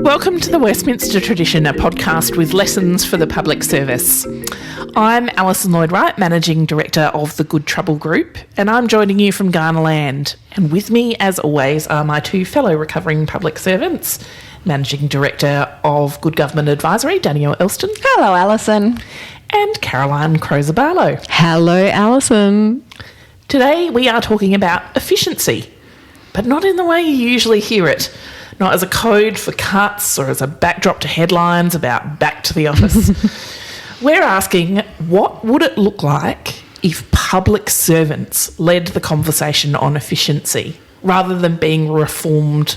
Welcome to the Westminster Tradition, a podcast with lessons for the public service. I'm Alison Lloyd-Wright, Managing Director of the Good Trouble Group, and I'm joining you from Kaurna land. And with me, as always, are my two fellow recovering public servants, Managing Director of Good Government Advisory, Danielle Elston. Hello, Alison. And Caroline Crozer-Barlow. Hello, Alison. Today we are talking about efficiency, but not in the way you usually hear it. Not as a code for cuts or as a backdrop to headlines about back to the office. We're asking, what would it look like if public servants led the conversation on efficiency rather than being reformed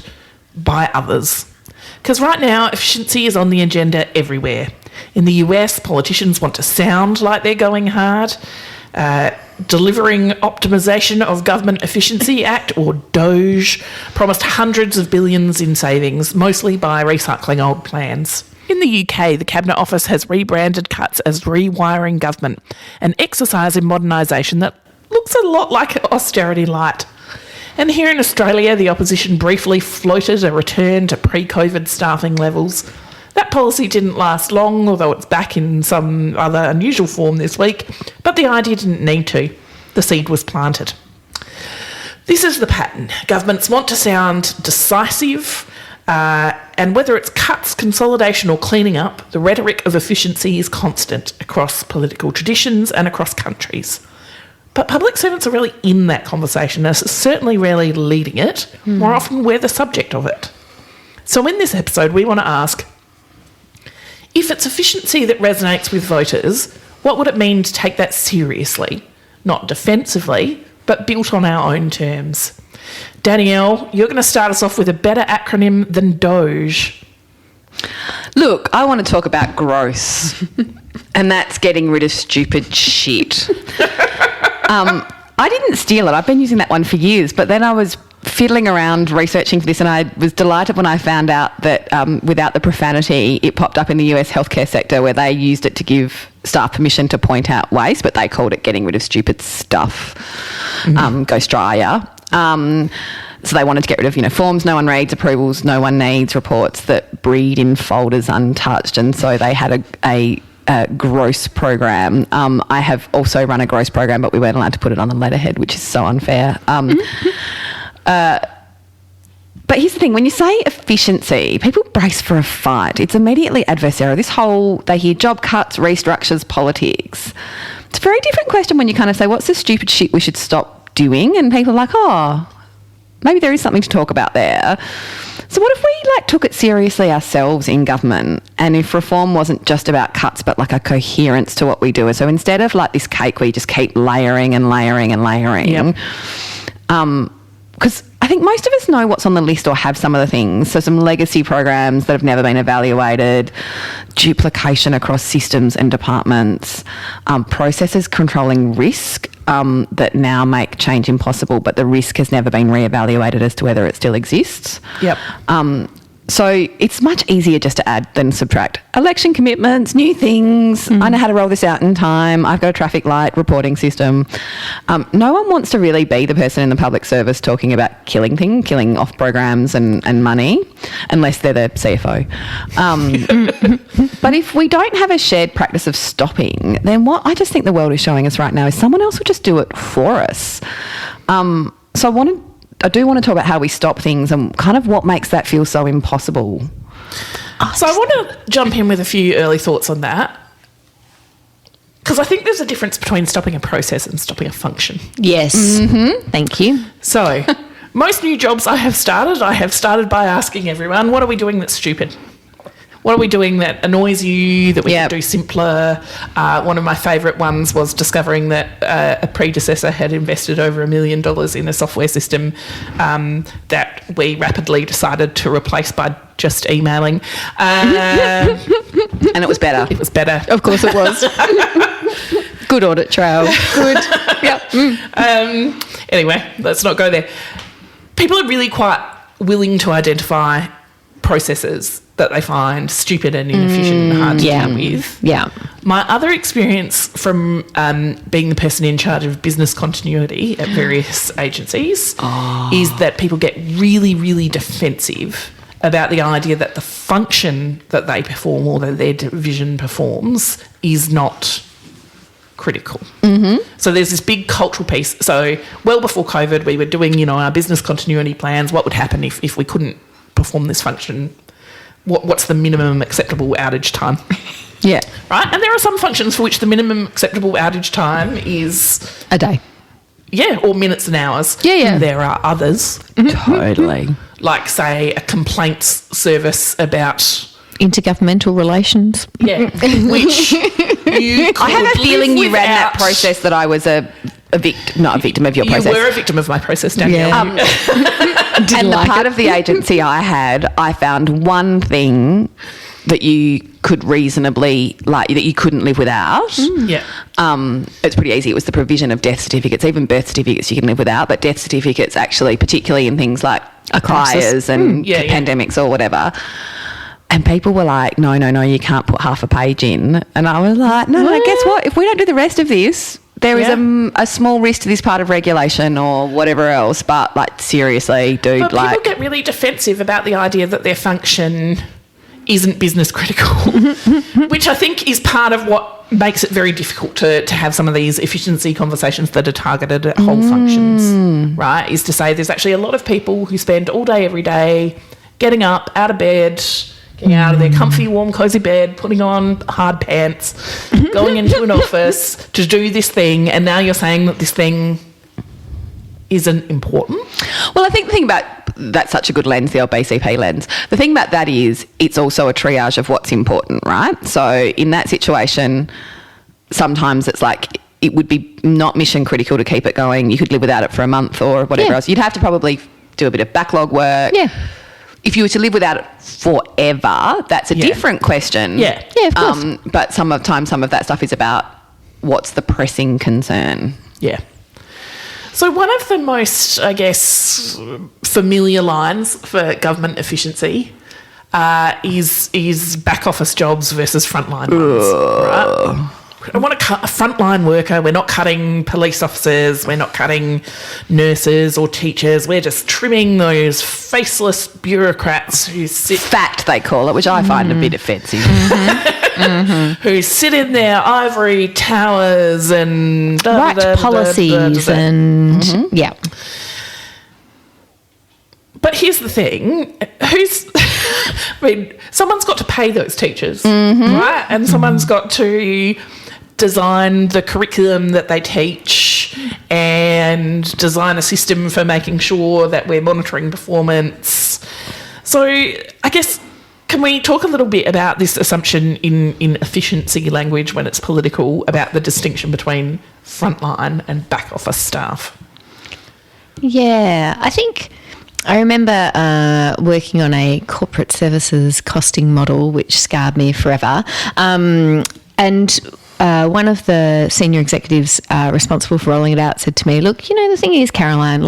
by others? Because right now, efficiency is on the agenda everywhere. In the US, politicians want to sound like they're going hard. Delivering Optimisation of Government Efficiency Act, or DOGE, promised hundreds of billions in savings, mostly by recycling old plans. In the UK, the Cabinet Office has rebranded cuts as rewiring government, an exercise in modernisation that looks a lot like austerity light. And here in Australia, the opposition briefly floated a return to pre-COVID staffing levels. That policy didn't last long, although it's back in some other unusual form this week, but the idea didn't need to. The seed was planted. This is the pattern. Governments want to sound decisive, and whether it's cuts, consolidation or cleaning up, the rhetoric of efficiency is constant across political traditions and across countries. But public servants are really in that conversation, and certainly rarely leading it. More often we're the subject of it. So in this episode, we want to ask, if it's efficiency that resonates with voters, what would it mean to take that seriously? Not defensively, but built on our own terms. Danielle, you're going to start us off with a better acronym than DOGE. Look, I want to talk about gross, and that's getting rid of stupid shit. I didn't steal it. I've been using that one for years, but then I was fiddling around researching for this, and I was delighted when I found out that without the profanity, it popped up in the US healthcare sector where they used it to give staff permission to point out waste, but they called it getting rid of stupid stuff. Ghost dryer. So they wanted to get rid of, forms no one reads, approvals no one needs, reports that breed in folders untouched, and so they had a gross program. I have also run a gross program, but we weren't allowed to put it on the letterhead, which is so unfair. But here's the thing, when you say efficiency, people brace for a fight. It's immediately adversarial. They hear job cuts, restructures, politics. It's a very different question when you kind of say, what's the stupid shit we should stop doing? And people are like, oh, maybe there is something to talk about there. So what if we took it seriously ourselves in government, and if reform wasn't just about cuts but like a coherence to what we do? So instead of like this cake where you just keep layering and layering and layering, because I think most of us know what's on the list or have some of the things. So some legacy programs that have never been evaluated, duplication across systems and departments, processes controlling risk that now make change impossible, but the risk has never been reevaluated as to whether it still exists. So it's much easier just to add than subtract. Election commitments, new things. I know how to roll this out in time. I've got a traffic light reporting system. No one wants to really be the person in the public service talking about killing off programs and money, unless they're the CFO. But if we don't have a shared practice of stopping, then what I just think the world is showing us right now is someone else will just do it for us. So I do want to talk about how we stop things and kind of what makes that feel so impossible. So I want to jump in with a few early thoughts on that, because I think there's a difference between stopping a process and stopping a function. Yes. Thank you. So most new jobs I have started by asking everyone, what are we doing that's stupid? What are we doing that annoys you, that we can do simpler? One of my favourite ones was discovering that a predecessor had invested over $1 million in a software system that we rapidly decided to replace by just emailing. And it was better. It was better. Of course it was. Good audit trail. Good. Anyway, let's not go there. People are really quite willing to identify processes that they find stupid and inefficient and hard to deal with. My other experience from being the person in charge of business continuity at various agencies is that people get really, really defensive about the idea that the function that they perform or that their division performs is not critical. So there's this big cultural piece. So well before COVID, we were doing, our business continuity plans. What would happen if we couldn't perform this function? What's the minimum acceptable outage time? Yeah. Right? And there are some functions for which the minimum acceptable outage time is... a day. Yeah, or minutes and hours. Yeah. There are others. Totally. Like, say, a complaints service about... intergovernmental relations. Yeah, which you could I have a feeling you ran that without- process that I was not a victim of your process. You were a victim of my process, Danielle. Yeah. And the part of the agency I had, I found one thing that you could reasonably, that you couldn't live without. Yeah. It's pretty easy. It was the provision of death certificates. Even birth certificates you can live without, but death certificates actually, particularly in things like fires and pandemics or whatever. And people were like, no, you can't put half a page in. And I was like, no, guess what? If we don't do the rest of this, there is a small risk to this part of regulation or whatever else. But, seriously, dude, But people get really defensive about the idea that their function isn't business critical, which I think is part of what makes it very difficult to have some of these efficiency conversations that are targeted at whole functions, right? Is to say there's actually a lot of people who spend all day, every day, getting up, out of bed, getting out of their comfy, warm, cosy bed, putting on hard pants, going into an office to do this thing, and now you're saying that this thing isn't important? Well, I think the thing about that's such a good lens, the old BCP lens. The thing about that is it's also a triage of what's important, right? So in that situation, sometimes it's like it would be not mission critical to keep it going. You could live without it for a month or whatever else. You'd have to probably do a bit of backlog work. Yeah. If you were to live without it forever, that's a different question. Yeah. Yeah, of course. But some of that stuff is about what's the pressing concern. Yeah. So one of the most, I guess, familiar lines for government efficiency is back office jobs versus frontline ones, right? I want to cut a frontline worker. We're not cutting police officers. We're not cutting nurses or teachers. We're just trimming those faceless bureaucrats who sit... Fat, they call it, which I find a bit offensive. who sit in their ivory towers and... Write policies and... yeah. But here's the thing. Someone's got to pay those teachers, right? And someone's got to design the curriculum that they teach and design a system for making sure that we're monitoring performance. So I guess, can we talk a little bit about this assumption in efficiency language when it's political about the distinction between frontline and back office staff? Yeah, I think I remember working on a corporate services costing model, which scarred me forever. And one of the senior executives responsible for rolling it out said to me, look, the thing is, Caroline,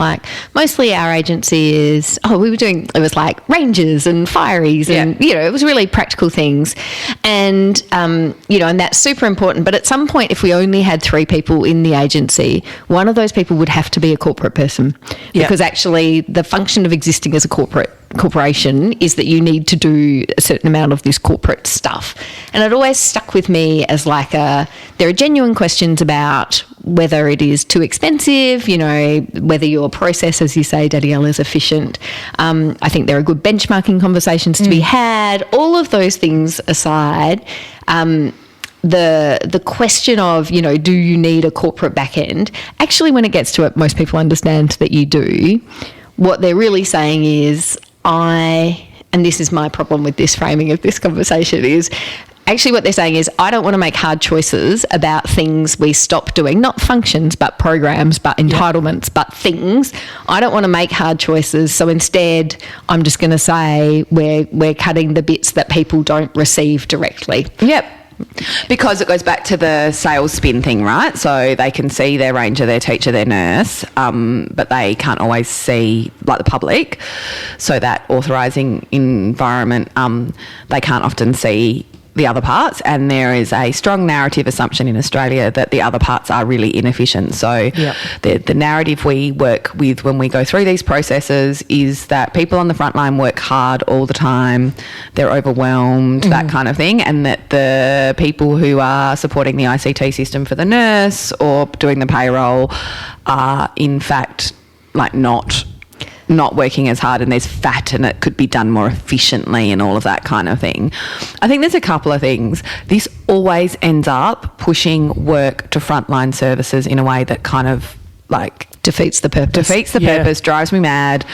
mostly our agency is, it was like rangers and fireys and, it was really practical things. And, and that's super important. But at some point, if we only had 3 people in the agency, one of those people would have to be a corporate person because actually the function of existing as a corporation is that you need to do a certain amount of this corporate stuff. And it always stuck with me as there are genuine questions about whether it is too expensive, whether your process, as you say, Danielle, is efficient. I think there are good benchmarking conversations to be had. All of those things aside, the question of, do you need a corporate back end? Actually, when it gets to it, most people understand that you do. What they're really saying is, and this is my problem with this framing of this conversation, is actually what they're saying is, I don't want to make hard choices about things we stop doing, not functions, but programs, but entitlements, but things. I don't want to make hard choices. So instead, I'm just going to say we're cutting the bits that people don't receive directly. Yep. Because it goes back to the sales spin thing, right? So they can see their ranger, their teacher, their nurse, but they can't always see, the public. So that authorising environment, they can't often see the other parts, and there is a strong narrative assumption in Australia that the other parts are really inefficient. So the narrative we work with when we go through these processes is that people on the front line work hard all the time, they're overwhelmed, that kind of thing, and that the people who are supporting the ICT system for the nurse or doing the payroll are in fact like not working as hard, and there's fat and it could be done more efficiently and all of that kind of thing. I think there's a couple of things. This always ends up pushing work to frontline services in a way that kind of like defeats the purpose, drives me mad,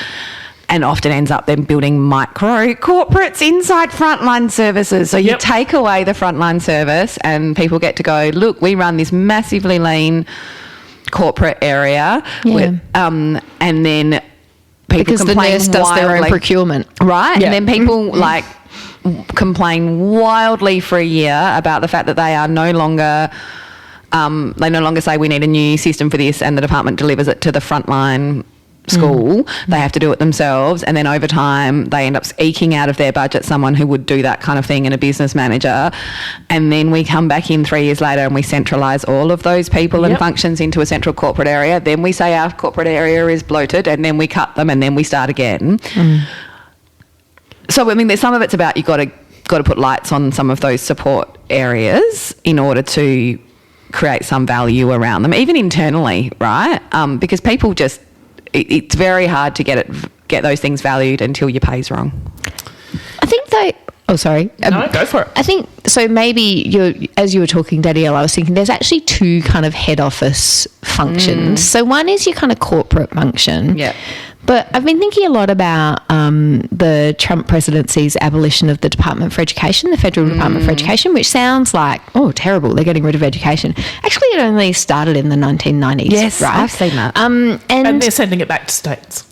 and often ends up then building micro corporates inside frontline services. So you take away the frontline service and people get to go, look, we run this massively lean corporate area and then people because the nurse does their own procurement, right? And then people like complain wildly for a year about the fact that they are no longer say we need a new system for this, and the department delivers it to the frontline school. They have to do it themselves, and then over time they end up eking out of their budget someone who would do that kind of thing, and a business manager, and then we come back in 3 years later and we centralise all of those people and functions into a central corporate area. Then we say our corporate area is bloated, and then we cut them, and then we start again. So I mean, there's some of it's about you've got to put lights on some of those support areas in order to create some value around them, even internally, right? Because people just it's very hard to get those things valued until your pay's wrong. I think they... Oh, sorry. No, go for it. I think, so maybe as you were talking, Danielle, I was thinking there's actually two kind of head office functions. So one is your kind of corporate function. Yeah. But I've been thinking a lot about the Trump presidency's abolition of the Department for Education, the Federal Department for Education, which sounds like, oh, terrible, they're getting rid of education. Actually, it only started in the 1990s. Yes, right? I've seen that. And they're sending it back to states.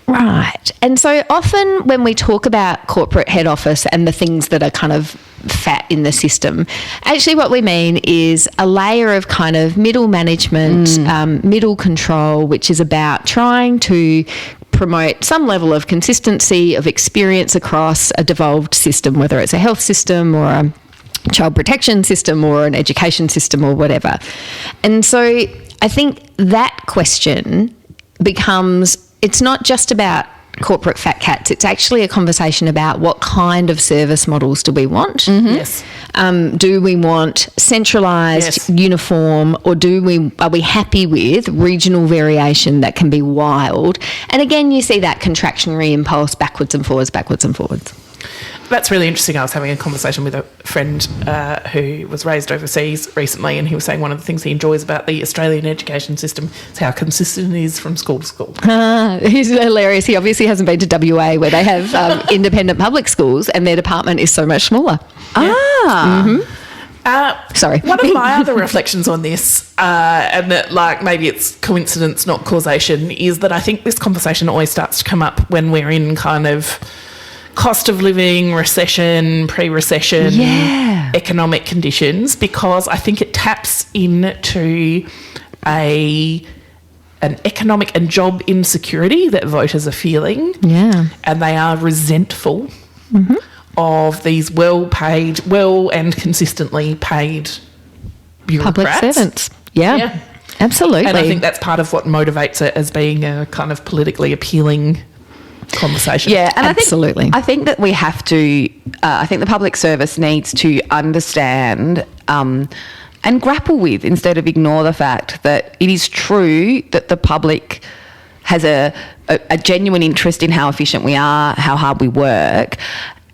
Right. And so often when we talk about corporate head office and the things that are kind of fat in the system, actually what we mean is a layer of kind of middle management, middle control, which is about trying to promote some level of consistency of experience across a devolved system, whether it's a health system or a child protection system or an education system or whatever. And so I think that question becomes... It's not just about corporate fat cats. It's actually a conversation about what kind of service models do we want? Yes. Do we want centralised, uniform, or are we happy with regional variation that can be wild? And again, you see that contractionary impulse backwards and forwards, backwards and forwards. That's really interesting. I was having a conversation with a friend who was raised overseas recently, and he was saying one of the things he enjoys about the Australian education system is how consistent it is from school to school. He's hilarious. He obviously hasn't been to WA where they have independent public schools and their department is so much smaller. Sorry. One of my other reflections on this, and that like maybe it's coincidence, not causation, is that I think this conversation always starts to come up when we're in kind of cost of living, recession, pre-recession, economic conditions, because I think it taps into an economic and job insecurity that voters are feeling. Yeah. And they are resentful of these well-paid, well and consistently paid bureaucrats. Public servants. Yeah. Absolutely. And I think that's part of what motivates it as being a kind of politically appealing conversation. Yeah, and absolutely. I think that we have to, I think the public service needs to understand and grapple with, instead of ignore the fact that it is true that the public has a genuine interest in how efficient we are, how hard we work.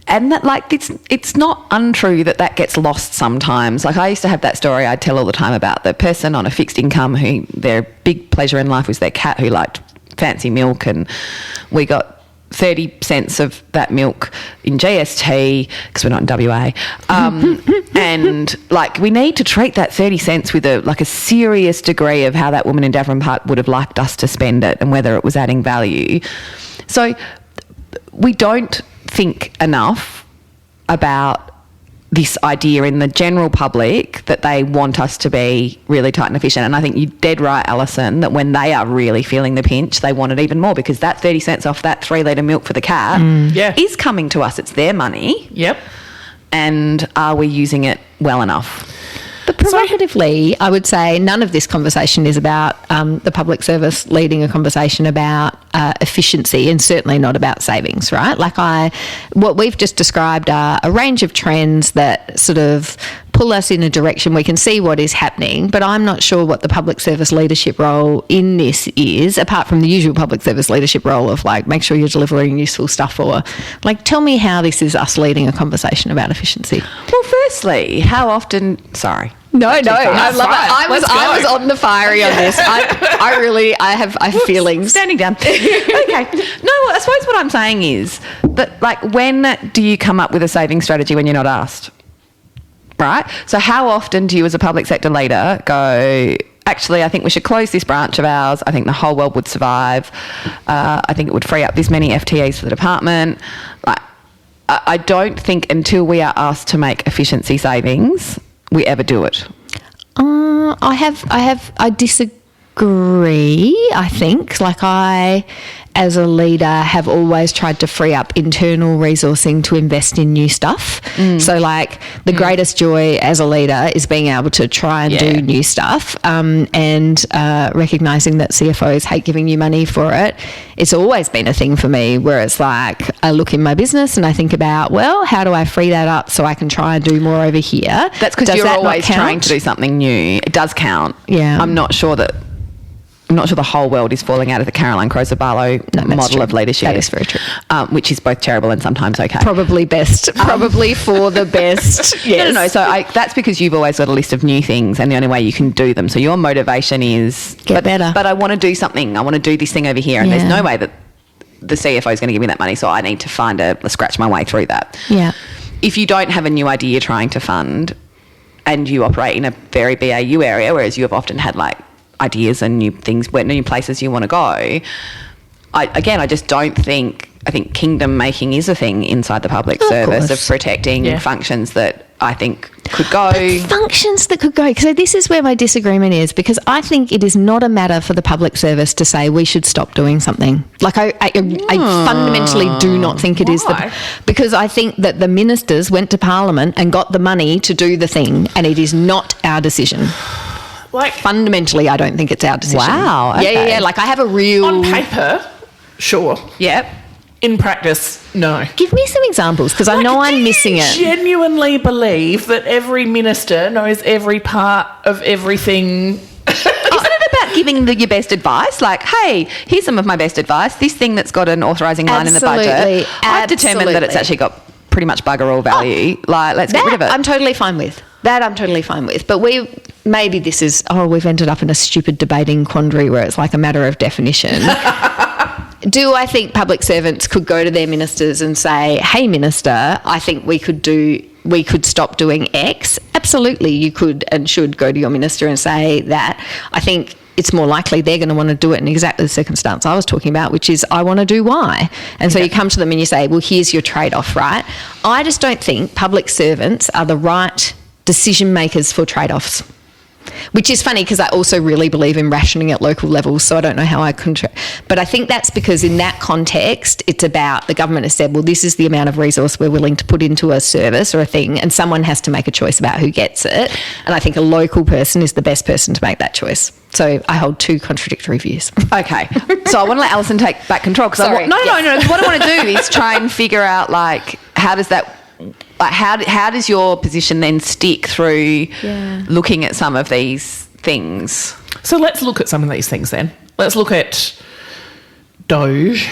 And that, like, it's not untrue that gets lost sometimes. Like, I used to have that story I'd tell all the time about the person on a fixed income who their big pleasure in life was their cat who liked fancy milk, and we got 30 cents of that milk in GST because we're not in WA. And, like, we need to treat that 30 cents with a serious degree of how that woman in Davern would have liked us to spend it and whether it was adding value. So we don't think enough about this idea in the general public that they want us to be really tight and efficient. And I think you're dead right, Alison, that when they are really feeling the pinch, they want it even more, because that 30 cents off that 3 litre milk for the cat is coming to us. It's their money. Yep. and are we using it well enough? But provocatively, I would say none of this conversation is about the public service leading a conversation about efficiency, and certainly not about savings, right? What we've just described are a range of trends that sort of pull us in a direction. We can see what is happening, but I'm not sure what the public service leadership role in this is, apart from the usual public service leadership role of make sure you're delivering useful stuff, or tell me how this is us leading a conversation about efficiency. Well, firstly, how often... Sorry. No, I love it. I was on the fiery on this. I have feelings. Standing down. Okay. No, I suppose what I'm saying is that, when do you come up with a saving strategy when you're not asked? Right? So how often do you as a public sector leader go, actually, I think we should close this branch of ours. I think the whole world would survive. I think it would free up this many FTEs for the department. I don't think until we are asked to make efficiency savings, we ever do it. I disagree. I think I, as a leader, have always tried to free up internal resourcing to invest in new stuff. So the greatest joy as a leader is being able to try and do new stuff, and recognising that CFOs hate giving you money for it. It's always been a thing for me where it's I look in my business and I think about, well, how do I free that up so I can try and do more over here? That's because you're always trying to do something new. It does count. Yeah. I'm not sure the whole world is falling out of the Caroline Croser-Barlow model of leadership. That is very true. Which is both terrible and sometimes okay. Probably best. Probably for the best. Yes. No. So that's because you've always got a list of new things and the only way you can do them. So your motivation is... Get better. But I want to do something. I want to do this thing over here. And there's no way that the CFO is going to give me that money. So I need to scratch my way through that. Yeah. If you don't have a new idea you're trying to fund and you operate in a very BAU area, whereas you have often had ideas and new things, new places you want to go. I just don't think... I think kingdom making is a thing inside the public service of protecting functions that I think could go. But functions that could go. So this is where my disagreement is, because I think it is not a matter for the public service to say we should stop doing something. I fundamentally do not think it is. Because I think that the ministers went to Parliament and got the money to do the thing, and it is not our decision. Fundamentally, I don't think it's our decision. Wow. Okay. Yeah. I have a real... On paper, sure. Yep. In practice, no. Give me some examples, because I know I'm missing it. Do you genuinely believe that every minister knows every part of everything? Isn't it about giving your best advice? Hey, here's some of my best advice. This thing that's got an authorising line in the budget. I've determined that it's actually got pretty much bugger all value. Let's get rid of it. I'm totally fine with. But maybe this is, we've ended up in a stupid debating quandary where it's a matter of definition. Do I think public servants could go to their ministers and say, hey, minister, I think we could stop doing X? Absolutely, you could and should go to your minister and say that. I think it's more likely they're going to want to do it in exactly the circumstance I was talking about, which is I want to do Y. And so you come to them and you say, well, here's your trade-off, right? I just don't think public servants are the right decision makers for trade-offs. Which is funny because I also really believe in rationing at local levels, so I don't know how I contract. But I think that's because in that context, it's about the government has said, well, this is the amount of resource we're willing to put into a service or a thing, and someone has to make a choice about who gets it. And I think a local person is the best person to make that choice. So I hold two contradictory views. Okay. So I want to let Alison take back control. No. What I want to do is try and figure out, how does that... how does your position then stick through looking at some of these things? So let's look at some of these things then. Let's look at DOGE.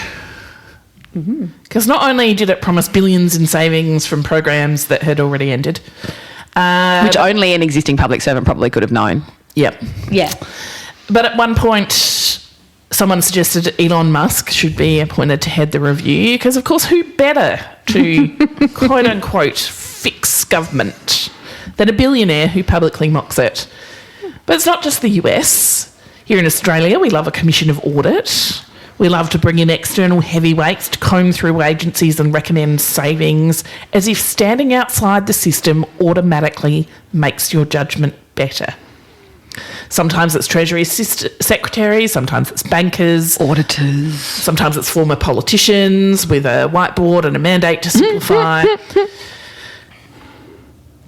Because not only did it promise billions in savings from programs that had already ended, which only an existing public servant probably could have known. Yep. Yeah. But at one point, someone suggested Elon Musk should be appointed to head the review because, of course, who better to, quote unquote, fix government than a billionaire who publicly mocks it? But it's not just the US. Here in Australia, we love a commission of audit. We love to bring in external heavyweights to comb through agencies and recommend savings, as if standing outside the system automatically makes your judgment better. Sometimes it's Treasury secretaries, sometimes it's bankers, auditors, sometimes it's former politicians with a whiteboard and a mandate to simplify.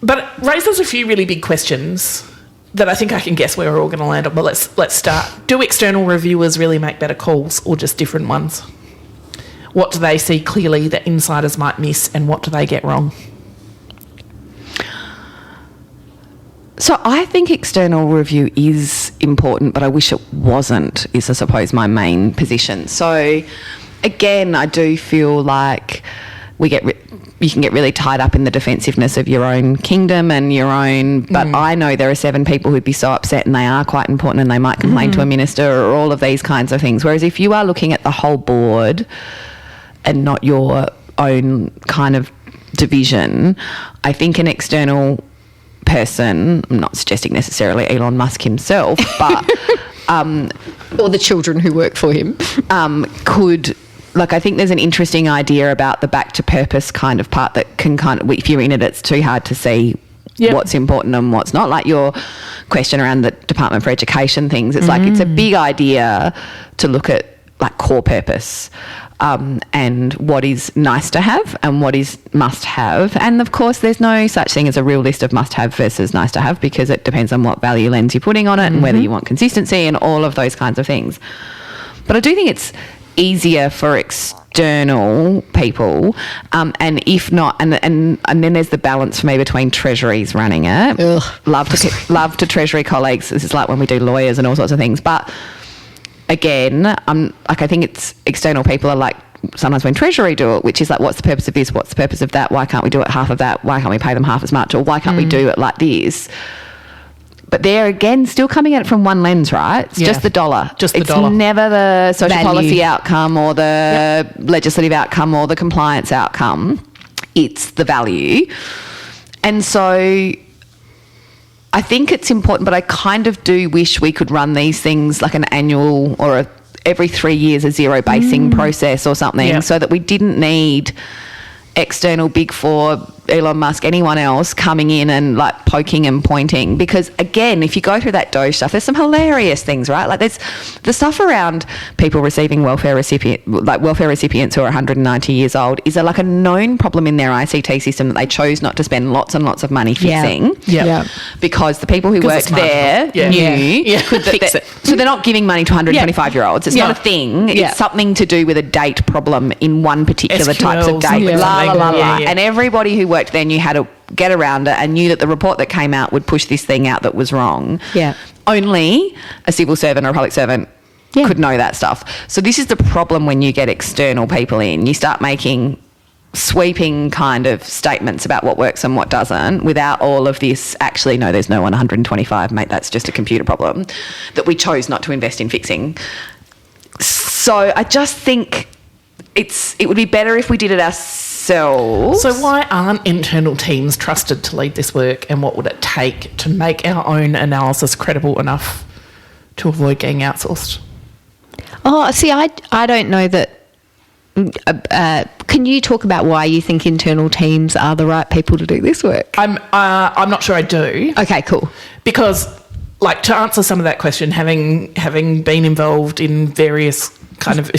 But it raises a few really big questions that I think I can guess where we're all going to land on. But let's start. Do external reviewers really make better calls or just different ones? What do they see clearly that insiders might miss, and what do they get wrong? So I think external review is important, but I wish it wasn't, is I suppose my main position. So again, I do feel like you can get really tied up in the defensiveness of your own kingdom and your own, but I know there are 7 people who'd be so upset and they are quite important and they might complain to a minister or all of these kinds of things. Whereas if you are looking at the whole board and not your own kind of division, I think an external person, I'm not suggesting necessarily Elon Musk himself, but Or the children who work for him. could, like, I think there's an interesting idea about the back to purpose kind of part that can kind of, if you're in it, it's too hard to see what's important and what's not. Like your question around the Department for Education things, it's like it's a big idea to look at like core purpose. And what is nice to have and what is must have. And of course, there's no such thing as a real list of must have versus nice to have, because it depends on what value lens you're putting on it and whether you want consistency and all of those kinds of things. But I do think it's easier for external people, and if not, and then there's the balance for me between treasuries running it. Ugh. Love to treasury colleagues. This is like when we do lawyers and all sorts of things, but again, I think it's external people are like sometimes when Treasury do it, which is like, what's the purpose of this? What's the purpose of that? Why can't we do it half of that? Why can't we pay them half as much? Or why can't we do it like this? But they're, again, still coming at it from one lens, right? It's just the dollar. It's never the social Value. policy outcome or the legislative outcome or the compliance outcome. It's the value. And so I think it's important, but I kind of do wish we could run these things like an annual or every 3 years a zero basing process or something, so that we didn't need external Big Four, Elon Musk, anyone else coming in and like poking and pointing. Because again, if you go through that DOGE stuff, there's some hilarious things, right? Like there's the stuff around people receiving welfare recipients who are 190 years old is like a known problem in their ICT system that they chose not to spend lots and lots of money fixing. Because the people who worked there knew could fix it. So they're not giving money to 125-year-olds. It's not a thing. It's something to do with a date problem in one particular types of date. And everybody who worked there knew how to get around it and knew that the report that came out would push this thing out that was wrong. Only a civil servant or a public servant could know that stuff. So this is the problem when you get external people in. You start making sweeping kind of statements about what works and what doesn't without all of this, actually, no, there's no 125, mate, that's just a computer problem that we chose not to invest in fixing. So I just think it would be better if we did it ourselves. So why aren't internal teams trusted to lead this work, and what would it take to make our own analysis credible enough to avoid getting outsourced? Oh, see, I don't know that. Can you talk about why you think internal teams are the right people to do this work? I'm not sure I do. Okay, cool. Because, like, to answer some of that question, having been involved in various kind of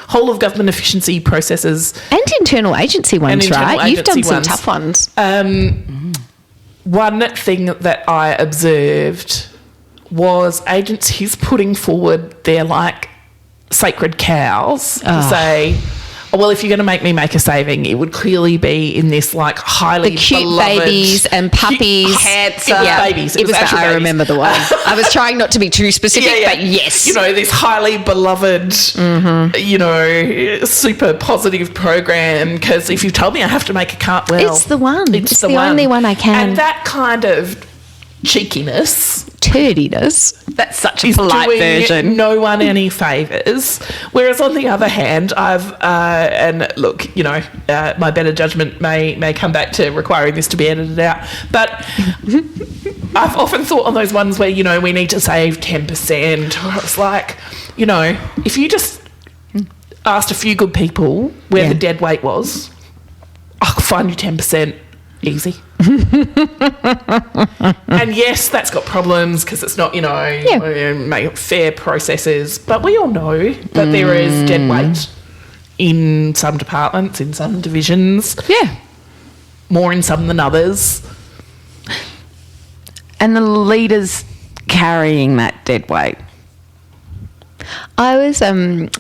whole of government efficiency processes. And internal agency ones, right? You've done some tough ones. One thing that I observed was agencies putting forward their, like, sacred cows to say, well, if you're going to make me make a saving, it would clearly be in this like highly the cute beloved, babies and puppies, handsome babies. It was that, I remember the one. I was trying not to be too specific, but yes, you know, this highly beloved, you know, super positive program. Because if you told me I have to make a cut, well, it's the one. It's the only one I can. And that kind of cheekiness, turdiness. That's such a polite version. No one any favours. Whereas on the other hand, I've and look, you know, my better judgment may come back to requiring this to be edited out, but I've often thought on those ones where, you know, we need to save 10%. It's like, you know, if you just asked a few good people where the dead weight was, I'll find you 10%. Easy. And yes, that's got problems because it's not, you know, fair processes, but we all know that there is dead weight in some departments, in some divisions. more in some than others. And the leaders carrying that dead weight. I was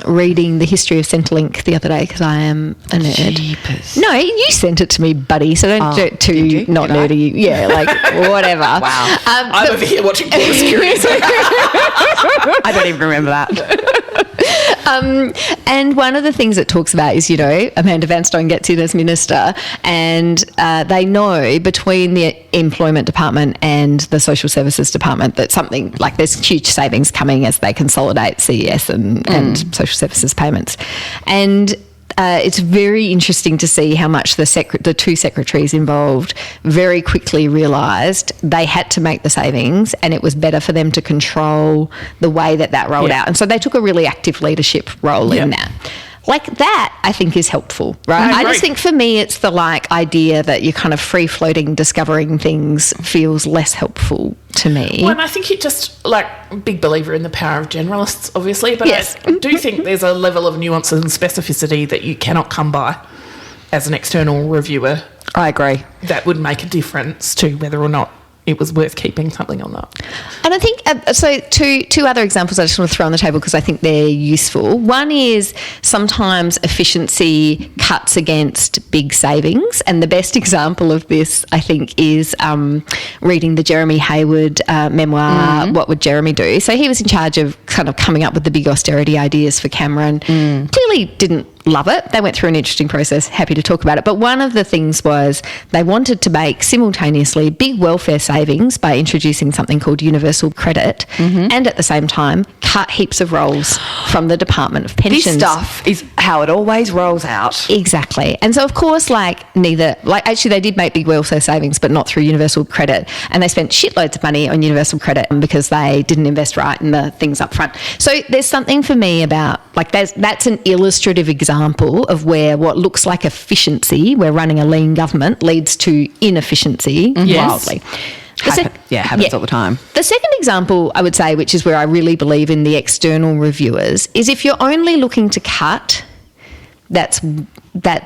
reading the history of Centrelink the other day because I am a nerd. Jeepers. No, you sent it to me, buddy, so don't do it too not nerdy. Yeah, like, whatever. Wow. I'm over here watching Border Security. I don't even remember that. And one of the things it talks about is, Amanda Vanstone gets in as minister, and they know between the Employment Department and the Social Services Department that something like there's huge savings coming as they consolidate CES and social services payments. And it's very interesting to see how much the two secretaries involved very quickly realised they had to make the savings, and it was better for them to control the way that rolled out. And so they took a really active leadership role in that. Like that, I think, is helpful, right? I just think for me, it's the idea that you're kind of free-floating, discovering things feels less helpful to me. Well, and I think it just, big believer in the power of generalists, obviously, but yes. I do think there's a level of nuance and specificity that you cannot come by as an external reviewer. I agree. That would make a difference to whether or not it was worth keeping something or not. And I think, so two other examples I just want to throw on the table because I think they're useful. One is sometimes efficiency cuts against big savings. And the best example of this, I think, is reading the Jeremy Hayward memoir, What Would Jeremy Do? So he was in charge of kind of coming up with the big austerity ideas for Cameron. Clearly didn't love it. They went through an interesting process. Happy to talk about it. But one of the things was they wanted to make simultaneously big welfare savings by introducing something called universal credit and at the same time cut heaps of roles from the Department of Pensions. This stuff is how it always rolls out. Exactly. And so, of course, actually they did make big welfare savings, but not through universal credit. And they spent shitloads of money on universal credit because they didn't invest right in the things up front. So there's something for me about, that's an illustrative example of where what looks like efficiency, where running a lean government leads to inefficiency wildly. Happens all the time. The second example, I would say, which is where I really believe in the external reviewers, is if you're only looking to cut, that's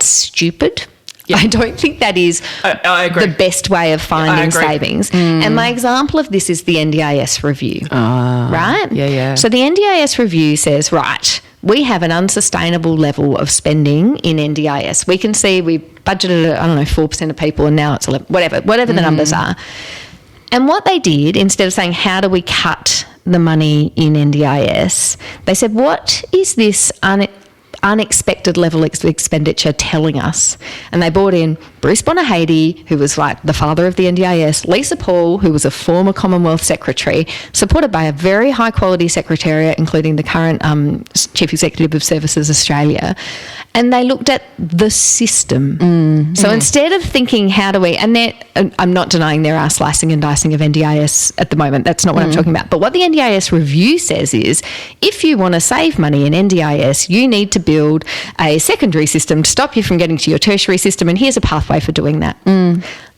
stupid. Yeah. I don't think that is I agree. the best way of finding savings. And my example of this is the NDIS review, right? Yeah. So the NDIS review says, right, we have an unsustainable level of spending in NDIS. We can see we budgeted, 4% of people, and now it's 11, whatever the numbers are. And what they did, instead of saying, how do we cut the money in NDIS, they said, what is this unexpected level of expenditure telling us? And they brought in Bruce Bonahady, who was the father of the NDIS, Lisa Paul, who was a former Commonwealth Secretary, supported by a very high quality secretariat, including the current Chief Executive of Services Australia. And they looked at the system. So instead of thinking, how do we, and I'm not denying there are slicing and dicing of NDIS at the moment. That's not what I'm talking about. But what the NDIS review says is, if you want to save money in NDIS, you need to build a secondary system to stop you from getting to your tertiary system, and here's a pathway for doing that.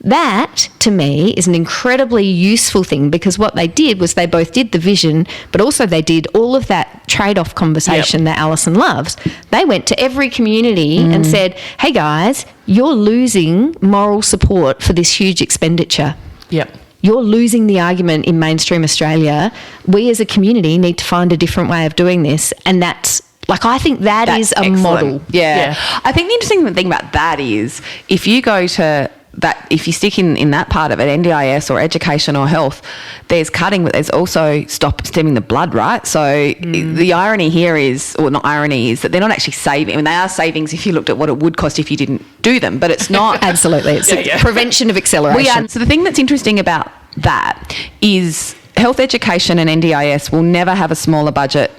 That, to me, is an incredibly useful thing, because what they did was they both did the vision, but also they did all of that trade-off conversation that Alison loves. They went to every community and said, hey guys, you're losing moral support for this huge expenditure. Yep. You're losing the argument in mainstream Australia. We as a community need to find a different way of doing this, and that's I think that's is a excellent model. Yeah. I think the interesting thing about that is if you go to that, if you stick in that part of it, NDIS or education or health, there's cutting, but there's also stemming the blood, right? So the irony here is, or not irony, is that they're not actually saving. I mean, they are savings if you looked at what it would cost if you didn't do them, but it's not. Absolutely. It's prevention of acceleration. So the thing that's interesting about that is health, education and NDIS will never have a smaller budget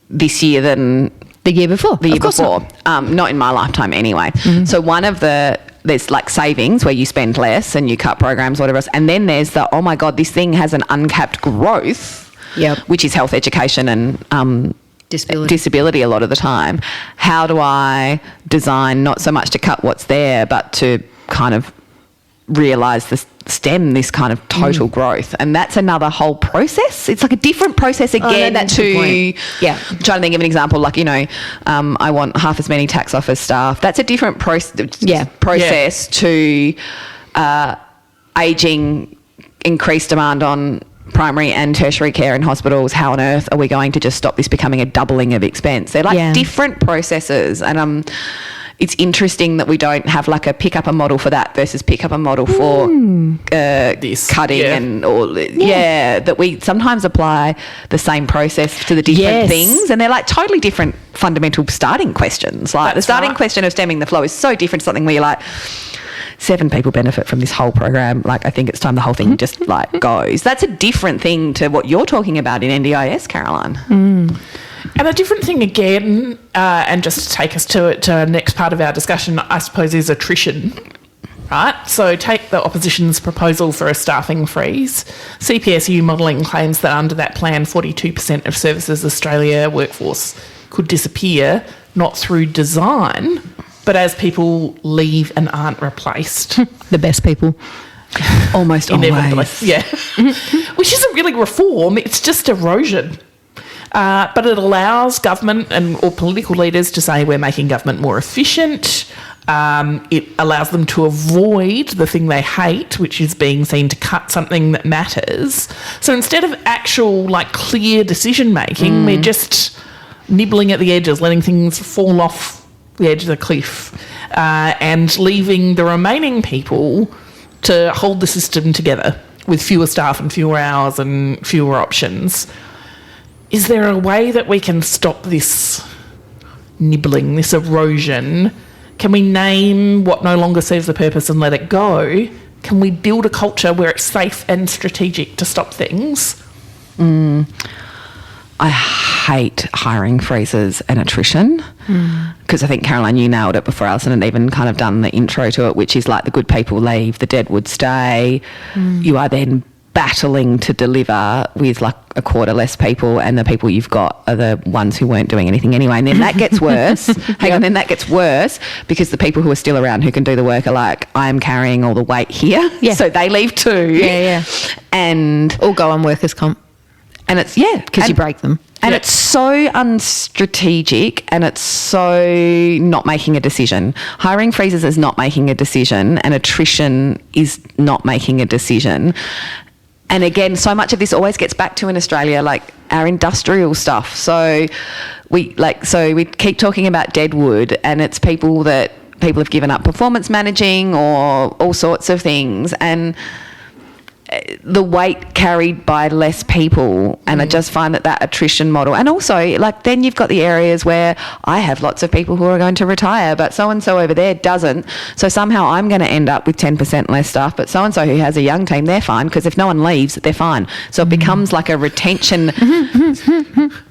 this year than the year before. Not in my lifetime anyway. So there's savings where you spend less and you cut programs, whatever else. And then there's oh my God, this thing has an uncapped growth, which is health, education and disability a lot of the time. How do I design not so much to cut what's there, but to kind of realise stem this kind of total growth. And that's another whole process. It's like a different process again that's a good point. I'm trying to think of an example, like, I want half as many tax office staff. That's a different process to ageing, increased demand on primary and tertiary care in hospitals. How on earth are we going to just stop this becoming a doubling of expense? They're like different processes. And it's interesting that we don't have like a pick up a model for that versus pick up a model for this cutting that we sometimes apply the same process to the different things, and they're like totally different fundamental starting questions. Like the starting question of stemming the flow is so different to something where you're like, 7 people benefit from this whole program. Like, I think it's time the whole thing just like goes. That's a different thing to what you're talking about in NDIS, Caroline. And a different thing again, and just to take us to our next part of our discussion, I suppose, is attrition, right? So take the opposition's proposal for a staffing freeze. CPSU modelling claims that under that plan, 42% of Services Australia workforce could disappear, not through design, but as people leave and aren't replaced. The best people. Almost always. Yeah. Which isn't really reform, it's just erosion. But it allows government or political leaders to say we're making government more efficient. It allows them to avoid the thing they hate, which is being seen to cut something that matters. So instead of actual, like, clear decision making, we're just nibbling at the edges, letting things fall off the edge of the cliff, and leaving the remaining people to hold the system together with fewer staff and fewer hours and fewer options. Is there a way that we can stop this nibbling, this erosion? Can we name what no longer serves the purpose and let it go? Can we build a culture where it's safe and strategic to stop things? I hate hiring freezes and attrition because I think, Caroline, you nailed it before Alison had even kind of done the intro to it, which is like the good people leave, the dead would stay. You are then battling to deliver with like a quarter less people, and the people you've got are the ones who weren't doing anything anyway. And then that gets worse. Then that gets worse because the people who are still around who can do the work are like, I'm carrying all the weight here. So they leave too. And or go on workers' comp. And it's, because you break them. And it's so unstrategic, and it's so not making a decision. Hiring freezes is not making a decision, and attrition is not making a decision. And again, so much of this always gets back to, in Australia, like our industrial stuff. So we keep talking about deadwood, and it's people have given up performance managing or all sorts of things, and the weight carried by less people. And I just find that attrition model, and also like then you've got the areas where I have lots of people who are going to retire, but so and so over there doesn't, so somehow I'm going to end up with 10% less staff, but so and so who has a young team, they're fine, because if no one leaves, they're fine. So it becomes like a retention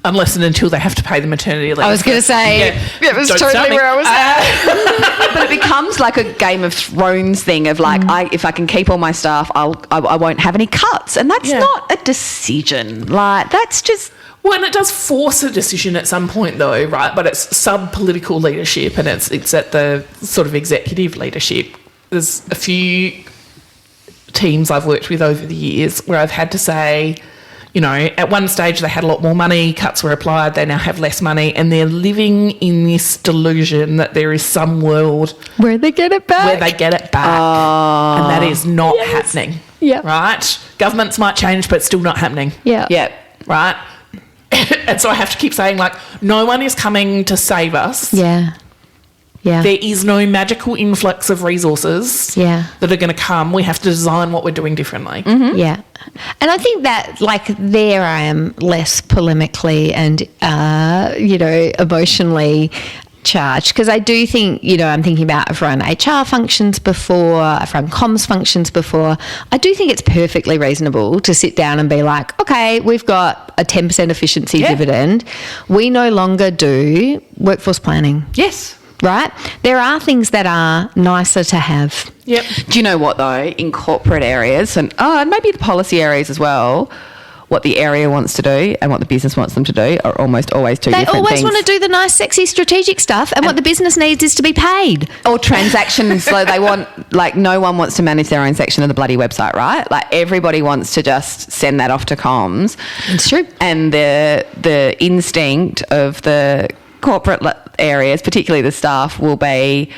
unless and until they have to pay the maternity leave. I was going to say it was totally where I was at. But it becomes like a Game of Thrones thing of like, if I can keep all my staff, I won't have any cuts, and that's not a decision. Like, that's just... Well, and it does force a decision at some point though, right? But it's sub-political leadership, and it's at the sort of executive leadership. There's a few teams I've worked with over the years where I've had to say, at one stage they had a lot more money, cuts were applied, they now have less money, and they're living in this delusion that there is some world where they get it back. And that is not happening. Yeah. Right? Governments might change, but it's still not happening. Yeah. Yeah. Right? And so I have to keep saying, like, no one is coming to save us. Yeah. Yeah. There is no magical influx of resources that are going to come. We have to design what we're doing differently. Yeah. And I think that, like, there I am less polemically and, emotionally charged, because I do think, I'm thinking about, I've run HR functions before, I've run comms functions before. I do think it's perfectly reasonable to sit down and be like, okay, we've got a 10% efficiency dividend. We no longer do workforce planning. Yes. Right? There are things that are nicer to have. Yep. Do you know what, though? In corporate areas and maybe the policy areas as well, what the area wants to do and what the business wants them to do are almost always two different things. They always want to do the nice, sexy, strategic stuff, and what the business needs is to be paid. Or transactions. So they want, like, no one wants to manage their own section of the bloody website, right? Like, everybody wants to just send that off to comms. It's true. And the instinct of the corporate areas, particularly the staff, will be,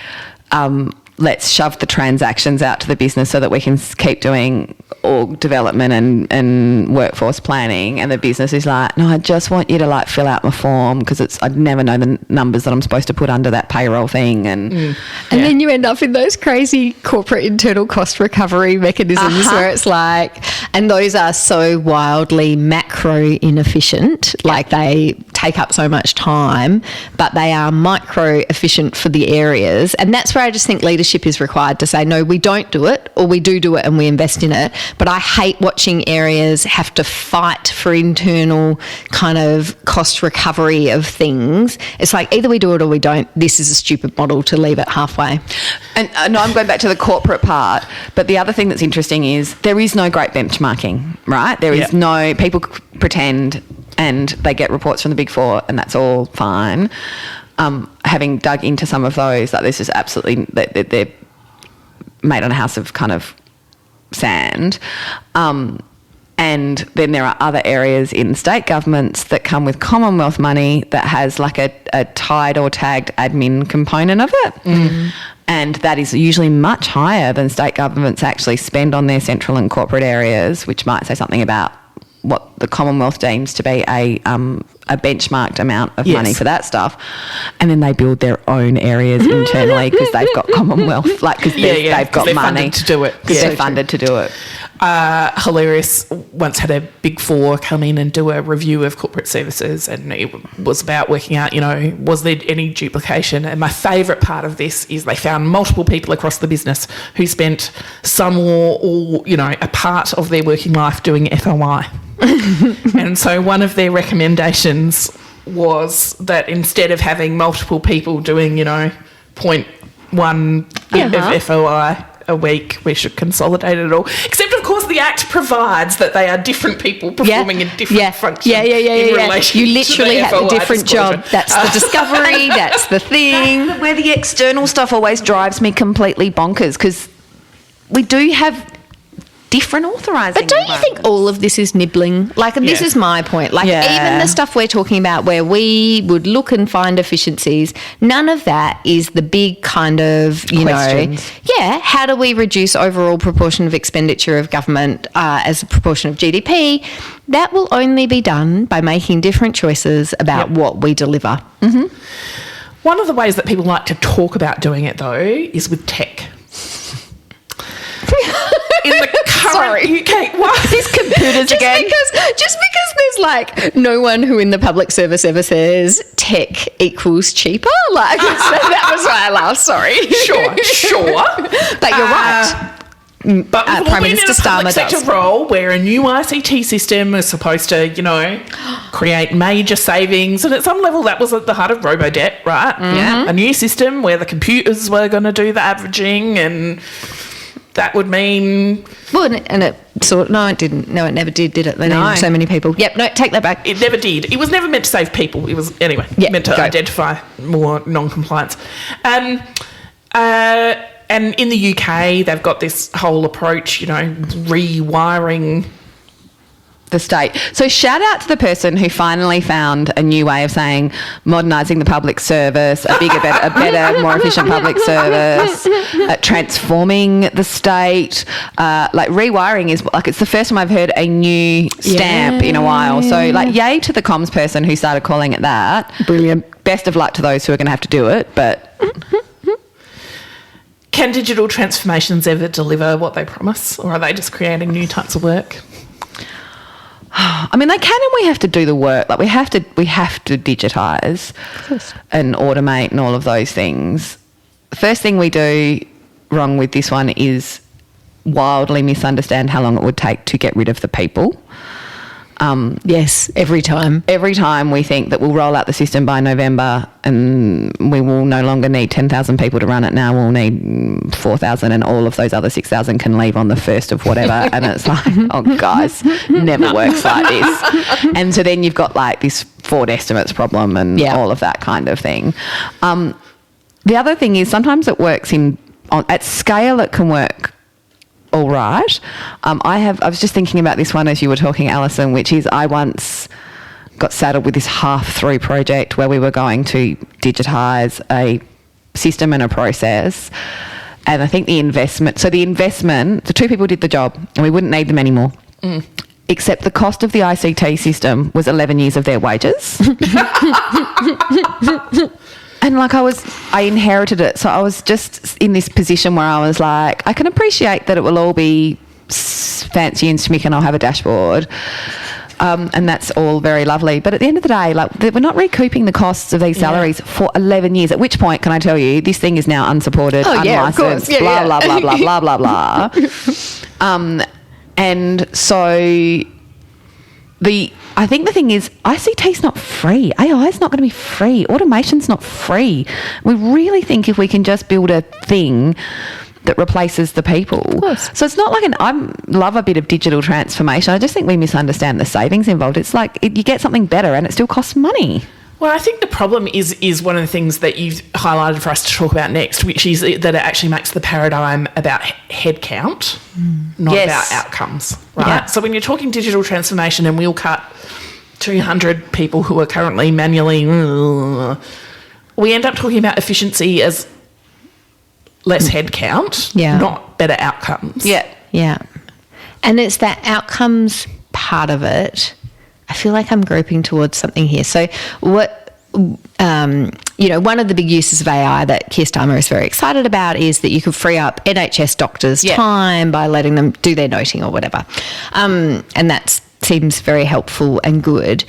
let's shove the transactions out to the business so that we can keep doing org development and workforce planning. And the business is like, no, I just want you to, like, fill out my form because I'd never know the numbers that I'm supposed to put under that payroll thing. And then you end up in those crazy corporate internal cost recovery mechanisms where it's like, and those are so wildly macro inefficient, like they take up so much time, but they are micro efficient for the areas. And that's where I just think leadership is required to say, no, we don't do it, or we do it and we invest in it. But I hate watching areas have to fight for internal kind of cost recovery of things. It's like, either we do it or we don't. This is a stupid model to leave it halfway. And no, I'm going back to the corporate part, but the other thing that's interesting is there is no great benchmarking, right? There is no, people pretend and they get reports from the Big Four and that's all fine. Having dug into some of those, like, this is absolutely, they're made on a house of kind of sand. And then there are other areas in state governments that come with Commonwealth money that has like a tied or tagged admin component of it. Mm. And that is usually much higher than state governments actually spend on their central and corporate areas, which might say something about what the Commonwealth deems to be a benchmarked amount of money for that stuff. And then they build their own areas internally because they've got Commonwealth, like, because they've got money to do it. Because they're funded to do it. Hilarious. Once had a Big Four come in and do a review of corporate services, and it was about working out, you know, was there any duplication? And my favourite part of this is they found multiple people across the business who spent some or you know, a part of their working life doing FOI. And so one of their recommendations was that instead of having multiple people doing, you know, 0.1 bit of FOI a week, we should consolidate it all. Except, of course, the Act provides that they are different people performing in different functions. In relation you literally to the have a FOI different disclosure. job. That's the discovery, that's the thing. Where the external stuff always drives me completely bonkers, because we do have different authorising. But don't you think all of this is nibbling? Like, this is my point. Like, even the stuff we're talking about where we would look and find efficiencies, none of that is the big kind of, you questions. know, how do we reduce overall proportion of expenditure of government as a proportion of GDP? That will only be done by making different choices about what we deliver. Mm-hmm. One of the ways that people like to talk about doing it, though, is with tech. In the current UK, what? These computers again. Just because there's like no one who in the public service ever says tech equals cheaper. Like, that was why I laughed. Sorry. Sure. But you're right. But Prime Minister Starmer does. Sector role where a new ICT system is supposed to, you know, create major savings, and at some level that was at the heart of robo-debt, right? Mm-hmm. Yeah. A new system where the computers were going to do the averaging, and that would mean... Well, and it sort of... No, it didn't. No, it never did it? They named so many people. Yep, no, take that back. It never did. It was never meant to save people. It was, anyway, meant to identify more non-compliance. And in the UK, they've got this whole approach, you know, rewiring the state. So shout out to the person who finally found a new way of saying modernising the public service, a better, more efficient public service, transforming the state. Like, rewiring is, like, it's the first time I've heard a new stamp in a while. So, like, yay to the comms person who started calling it that. Brilliant. Best of luck to those who are going to have to do it, but... Can digital transformations ever deliver what they promise, or are they just creating new types of work? I mean, they can, and we have to do the work. Like, we have to digitise and automate and all of those things. The first thing we do wrong with this one is wildly misunderstand how long it would take to get rid of the people. Yes, every time. Every time we think that we'll roll out the system by November and we will no longer need 10,000 people to run it now, we'll need 4,000 and all of those other 6,000 can leave on the 1st of whatever. And it's like, oh, guys, never works like this. And so then you've got like this forward estimates problem and all of that kind of thing. The other thing is sometimes it works at scale, it can work all right. I was just thinking about this one as you were talking, Alison, which is I once got saddled with this half-through project where we were going to digitise a system and a process. And I think the two people did the job and we wouldn't need them anymore. Except the cost of the ICT system was 11 years of their wages. And like I inherited it. So I was just in this position where I was like, I can appreciate that it will all be fancy and schmick and I'll have a dashboard. And that's all very lovely. But at the end of the day, like we're not recouping the costs of these salaries for 11 years, at which point, can I tell you, this thing is now unsupported, unlicensed, blah, blah, blah, blah, blah, blah, blah. And so I think the thing is ICT's not free. AI is not going to be free. Automation's not free. We really think if we can just build a thing that replaces the people. Of course. So it's not like I love a bit of digital transformation. I just think we misunderstand the savings involved. It's like you get something better and it still costs money. Well, I think the problem is one of the things that you've highlighted for us to talk about next, which is that it actually makes the paradigm about headcount, not about outcomes, right? Yeah. So when you're talking digital transformation and we'll cut 200 people who are currently manually, we end up talking about efficiency as less headcount, not better outcomes. Yeah. Yeah. And it's that outcomes part of it. I feel like I'm groping towards something here. So what, one of the big uses of AI that Keir Starmer is very excited about is that you could free up NHS doctors' time by letting them do their noting or whatever. And that seems very helpful and good.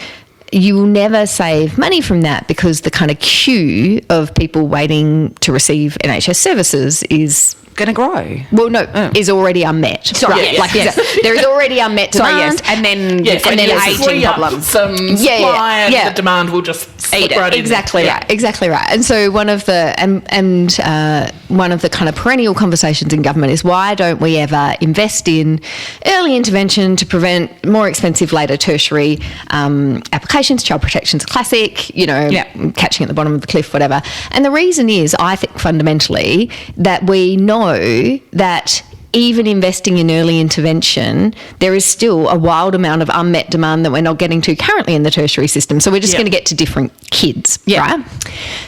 You will never save money from that because the kind of queue of people waiting to receive NHS services is going to grow. Well, no, is already unmet. Sorry, yes. There is already unmet demand. And then aging problems. The demand will just eat right it. Exactly right. And so one of the one of the kind of perennial conversations in government is why don't we ever invest in early intervention to prevent more expensive later tertiary applications? Child protection's a classic, catching at the bottom of the cliff, whatever. And the reason is, I think fundamentally, that we know that even investing in early intervention, there is still a wild amount of unmet demand that we're not getting to currently in the tertiary system. So we're just going to get to different kids, right?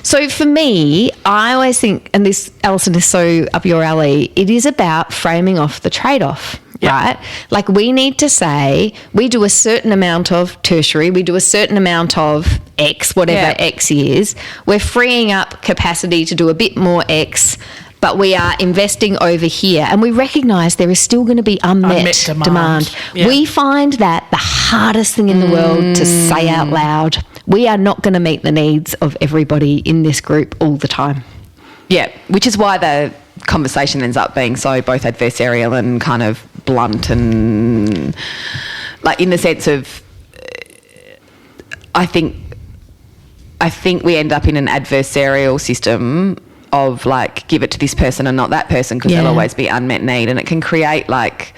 So for me, I always think, and this, Alison, is so up your alley, it is about framing off the trade-off. Right? Like we need to say we do a certain amount of tertiary, we do a certain amount of X, whatever X is. We're freeing up capacity to do a bit more X, but we are investing over here. And we recognise there is still going to be unmet demand. Yeah. We find that the hardest thing in the world to say out loud. We are not going to meet the needs of everybody in this group all the time. Yeah, which is why the conversation ends up being so both adversarial and kind of blunt and like in the sense of I think we end up in an adversarial system of like give it to this person and not that person because there'll always be unmet need, and it can create like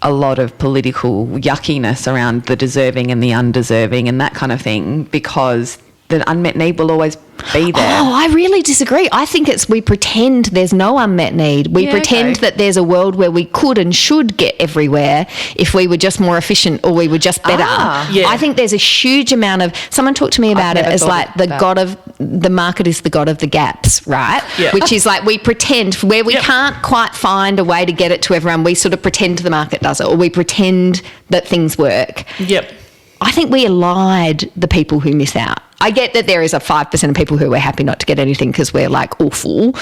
a lot of political yuckiness around the deserving and the undeserving and that kind of thing because the unmet need will always be there. Oh, I really disagree. I think we pretend there's no unmet need. We pretend that there's a world where we could and should get everywhere if we were just more efficient or we were just better. I think there's a huge amount of, someone talked to me about it as like the market is the god of the gaps, right? Yeah. Which is like we pretend where we can't quite find a way to get it to everyone, we sort of pretend the market does it or we pretend that things work. Yep. I think we allied the people who miss out. I get that there is a 5% of people who are happy not to get anything because we're like awful.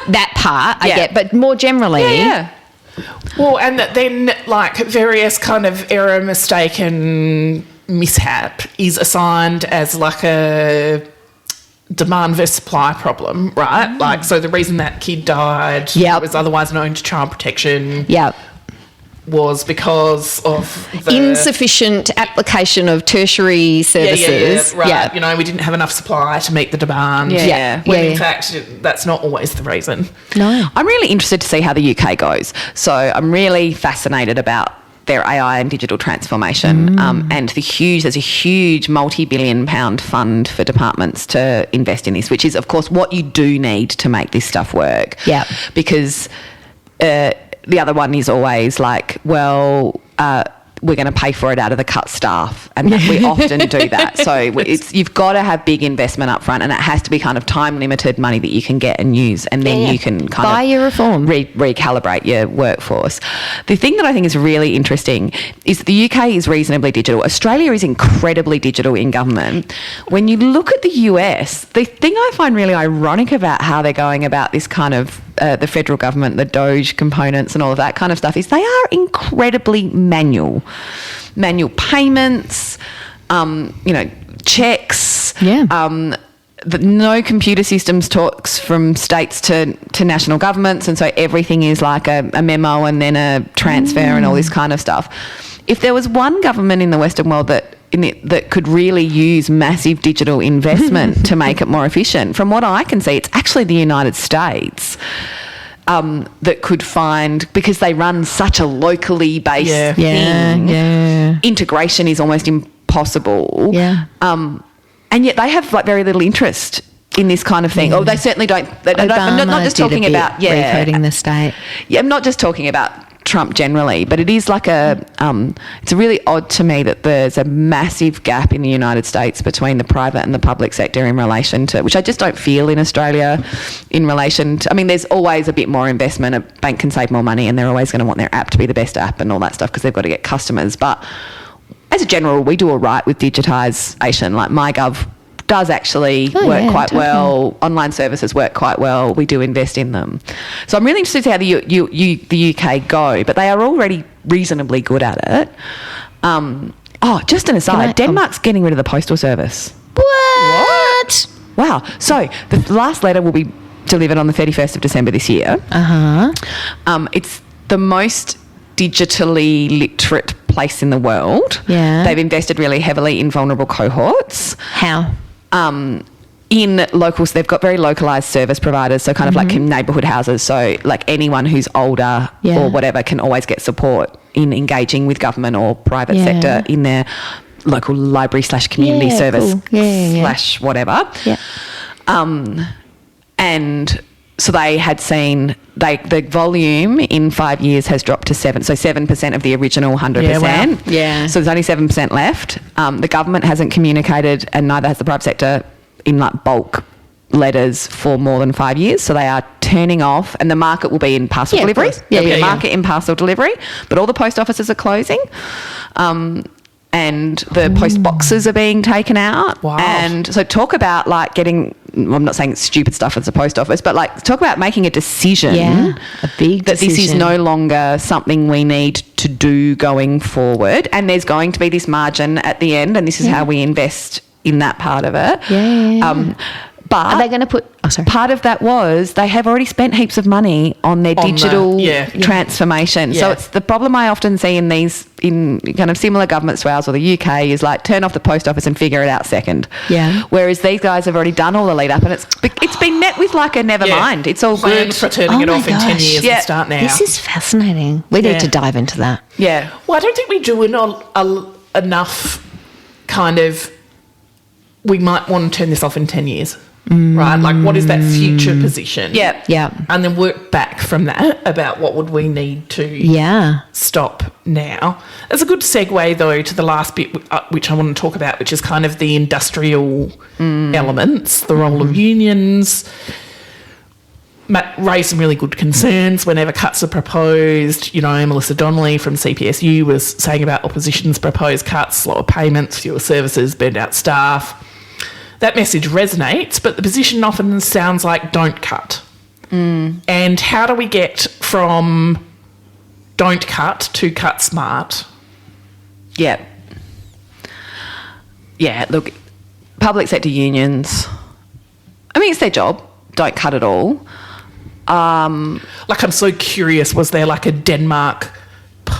That part I get, but more generally. Yeah. Well, and that then like various kind of error, mistake and mishap is assigned as like a demand versus supply problem, right? Like, so the reason that kid died was otherwise known to child protection. Yeah. was because of the insufficient application of tertiary services. Right. You know, we didn't have enough supply to meet the demand. When in fact, that's not always the reason. No. I'm really interested to see how the UK goes. So I'm really fascinated about their AI and digital transformation, and there's a huge multi-billion pound fund for departments to invest in this, which is, of course, what you do need to make this stuff work. Yeah. Because the other one is always like, well, we're going to pay for it out of the cut staff, and we often do that. So you've got to have big investment up front, and it has to be kind of time limited money that you can get and use, and then you can kind buy of your reform, recalibrate your workforce. The thing that I think is really interesting is that the UK is reasonably digital. Australia is incredibly digital in government. When you look at the US, the thing I find really ironic about how they're going about this kind of the federal government, the DOGE components and all of that kind of stuff, is they are incredibly manual payments, checks, no computer systems talks from states to national governments, and so everything is like a memo and then a transfer and all this kind of stuff. If there was one government in the Western world that could really use massive digital investment to make it more efficient, from what I can see, it's actually the United States that could find, because they run such a locally based thing, integration is almost impossible. And yet they have like very little interest in this kind of thing. Or they certainly don't. I'm not just talking about recoding the state. Yeah, I'm not just talking about Trump generally, but it is like it's really odd to me that there's a massive gap in the United States between the private and the public sector in relation to, which I just don't feel in Australia in relation to, I mean, there's always a bit more investment. A bank can save more money and they're always going to want their app to be the best app and all that stuff because they've got to get customers. But as a general, we do all right with digitisation. Like MyGov does actually work quite well. Online services work quite well. We do invest in them. So I'm really interested to see how the UK go, but they are already reasonably good at it. Just an aside, Denmark's getting rid of the postal service. What? Wow. So the last letter will be delivered on the 31st of December this year. It's the most digitally literate place in the world. Yeah. They've invested really heavily in vulnerable cohorts. How? In locals, they've got very localised service providers, so kind of like neighbourhood houses. So like anyone who's older or whatever can always get support in engaging with government or private sector in their local library / community service / whatever. Yeah. And so they had seen the volume in 5 years has dropped to 7% of the original 100%. So there's only 7% left. The government hasn't communicated, and neither has the private sector, in like bulk letters for more than 5 years. So they are turning off, and the market will be in parcel delivery. There'll be a market in parcel delivery, but all the post offices are closing. And the post boxes are being taken out. Wow. And so talk about like getting, I'm not saying it's stupid stuff as a post office, but like talk about making a decision a big that this is no longer something we need to do going forward. And there's going to be this margin at the end, and this is how we invest in that part of it. But are they going to put... part of that was they have already spent heaps of money on their digital transformation. So it's the problem I often see in kind of similar governments to ours or the UK is like turn off the post office and figure it out second. Whereas these guys have already done all the lead up, and it's been met with like a never mind. It's all plans good for turning it off in 10 years and start now. This is fascinating. We need to dive into that. Yeah. Well, I don't think we do enough kind of, we might want to turn this off in 10 years. Right? Like, what is that future position? Yeah. And then work back from that about what would we need to stop now. That's a good segue, though, to the last bit, which I want to talk about, which is kind of the industrial elements, the role of unions. Matt raised some really good concerns whenever cuts are proposed. You know, Melissa Donnelly from CPSU was saying about opposition's proposed cuts, slower payments, fewer services, burned out staff. That message resonates, but the position often sounds like don't cut. And how do we get from don't cut to cut smart? Yeah, look, public sector unions, I mean, it's their job. Don't cut at all. Like, I'm so curious, was there like a Denmark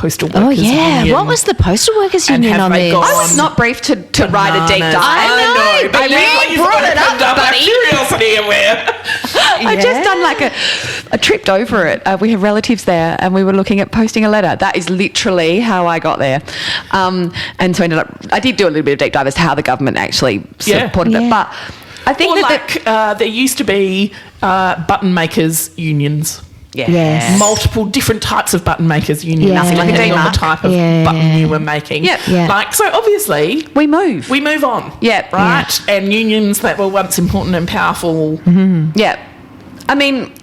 Postal Oh, Workers yeah. Union. What was the Postal Workers And Union have on they this? gone I was not briefed to write a deep bananas? dive. I know, but I really brought it up, my buddy. curiosity aware. I just done like a tripped over it. We have relatives there, and we were looking at posting a letter. That is literally how I got there. And so I did do a little bit of deep dive as to how the government actually supported it. But I think there used to be button makers unions. Yeah. Yes. Multiple different types of button makers unions, Yeah. Nothing like a depending on D-mark. the type of Yeah. button you were making. Yep. Yeah. Like, so obviously we move. we move on. Yeah. Right? And unions that were once important and powerful. Yeah. I mean,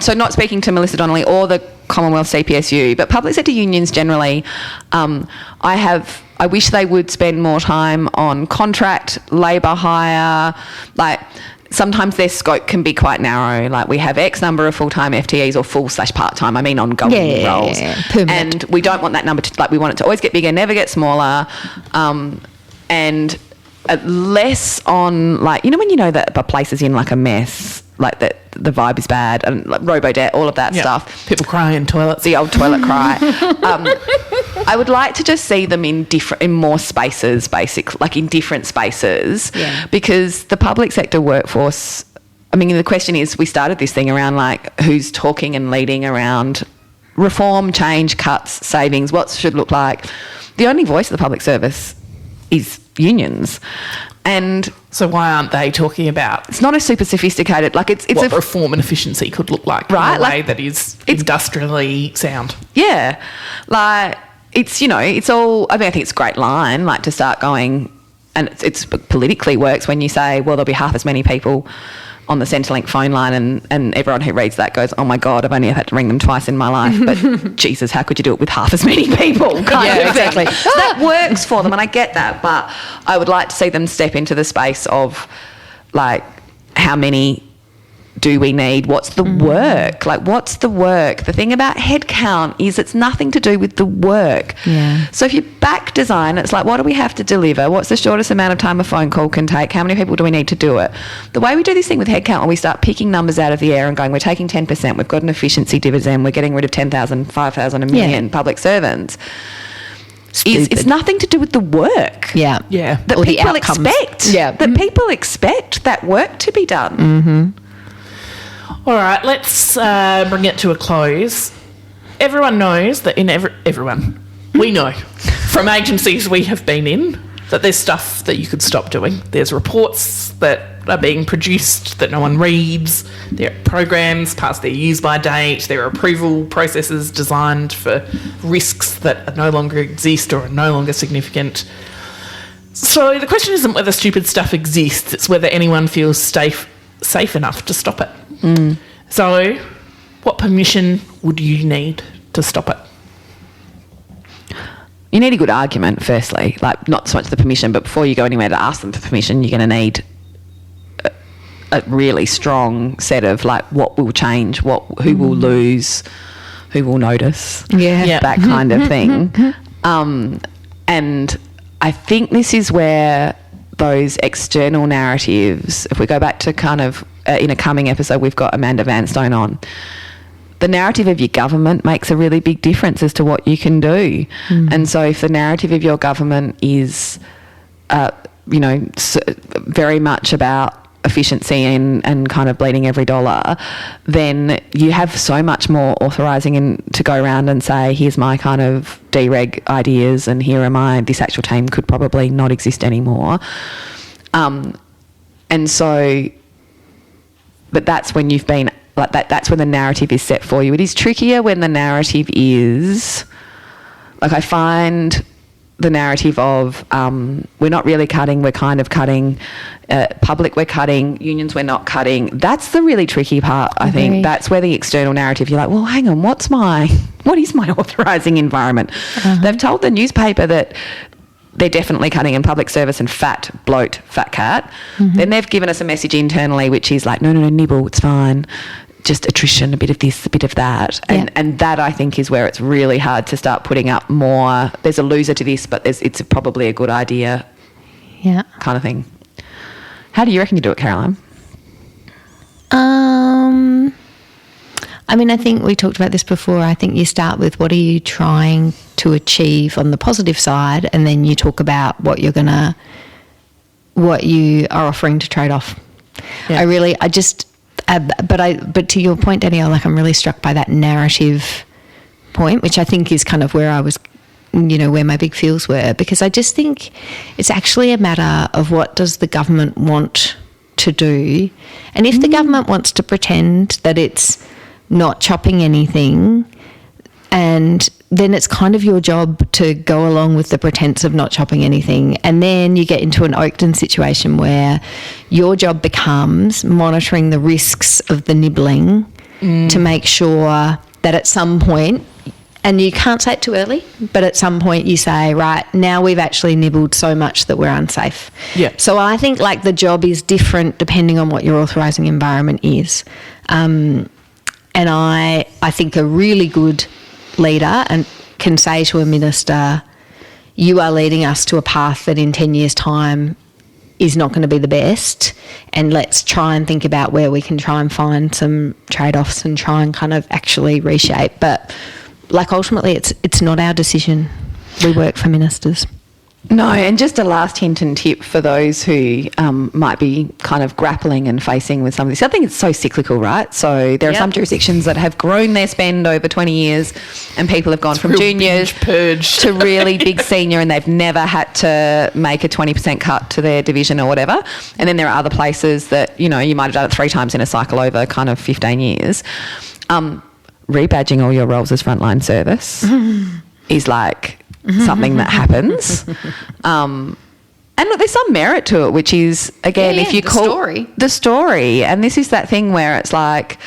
so not speaking to Melissa Donnelly or the Commonwealth CPSU, but public sector unions generally, I wish they would spend more time on contract, labour hire, like sometimes their scope can be quite narrow. Like we have X number of full-time FTEs or full/part-time. I mean ongoing roles. Permanent. And we don't want that number to, like we want it to always get bigger, never get smaller. And less on like, you know when you know that a place is in like a mess, like that the vibe is bad and like robo-debt, all of that stuff. People cry in toilets. The old toilet cry. I would like to just see them in more spaces, like in different spaces, because the public sector workforce. I mean, the question is, we started this thing around like who's talking and leading around reform, change, cuts, savings, what should look like. The only voice of the public service is unions, and So why aren't they talking about it's not a super sophisticated like it's what a reform and efficiency could look like Right, in a way like, that is industrially sound? Yeah, like it's, you know, it's all, I mean, I think it's a great line, like to start going, and it's politically works when you say, well, there'll be half as many people on the Centrelink phone line, and everyone who reads that goes, oh my God, I've only had to ring them twice in my life, but Jesus, how could you do it with half as many people? Exactly. So that works for them, and I get that, but I would like to see them step into the space of like, how many do we need? What's the work? Like, what's the work? The thing about headcount is it's nothing to do with the work. Yeah. So if you back design, it's like, what do we have to deliver? What's the shortest amount of time a phone call can take? How many people do we need to do it? The way we do this thing with headcount, when we start picking numbers out of the air and going, we're taking 10%, we've got an efficiency dividend, we're getting rid of 10,000, 5,000, a million public servants. It's nothing to do with the work. Yeah. Yeah. That Or the people outcomes. expect. Yeah. That people expect that work to be done. All right, let's bring it to a close. Everyone knows that we know from agencies we have been in that there's stuff that you could stop doing. There's reports that are being produced that no one reads. There are programs past their use-by date. There are approval processes designed for risks that no longer exist or are no longer significant. So the question isn't whether stupid stuff exists, it's whether anyone feels safe enough to stop it. So what permission would you need to stop it? You need a good argument, firstly. Like, not so much the permission, but before you go anywhere to ask them for permission, you're going to need a really strong set of, like, what will change, who will lose, who will notice, that kind of thing. And I think this is where those external narratives, if we go back to kind of, in a coming episode, we've got Amanda Vanstone on, the narrative of your government makes a really big difference as to what you can do. And so if the narrative of your government is, very much about efficiency and kind of bleeding every dollar, then you have so much more authorising to go around and say, here's my kind of dereg ideas and here am this actual team could probably not exist anymore. And so, but that's when you've been, like that's when the narrative is set for you. It is trickier when the narrative is, like I find the narrative of we're not really cutting, we're kind of cutting, public we're cutting, unions we're not cutting. That's the really tricky part, I think. That's where the external narrative, you're like, well, hang on, what is my authorising environment? They've told the newspaper that they're definitely cutting in public service and fat cat. Then they've given us a message internally which is like, no, nibble, it's fine. Just attrition, a bit of this, a bit of that. And that, I think, is where it's really hard to start putting up more, there's a loser to this, but it's probably a good idea kind of thing. How do you reckon you do it, Caroline? I mean, I think we talked about this before. I think you start with what are you trying to achieve on the positive side, and then you talk about what you are offering to trade off. Yeah. But to your point, Danielle, like I'm really struck by that narrative point, which I think is kind of where I was, where my big feels were, because I just think it's actually a matter of what does the government want to do. And if the government wants to pretend that it's not chopping anything, and then it's kind of your job to go along with the pretense of not chopping anything. And then you get into an Oakden situation where your job becomes monitoring the risks of the nibbling to make sure that at some point, and you can't say it too early, but at some point you say, right, now we've actually nibbled so much that we're unsafe. Yeah. So I think like the job is different depending on what your authorising environment is. And I think a really good leader and can say to a minister, you are leading us to a path that in 10 years' time is not going to be the best, and let's try and think about where we can try and find some trade-offs and try and kind of actually reshape. But like ultimately it's not our decision. We work for ministers. No, and just a last hint and tip for those who might be kind of grappling and facing with some of this. I think it's so cyclical, right? So there are some jurisdictions that have grown their spend over 20 years and people have gone from juniors to really big senior, and they've never had to make a 20% cut to their division or whatever. And then there are other places that, you might have done it 3 times in a cycle over kind of 15 years. Rebadging all your roles as frontline service is like something that happens. And look, there's some merit to it, which is, again, if you call the story, and this is that thing where it's like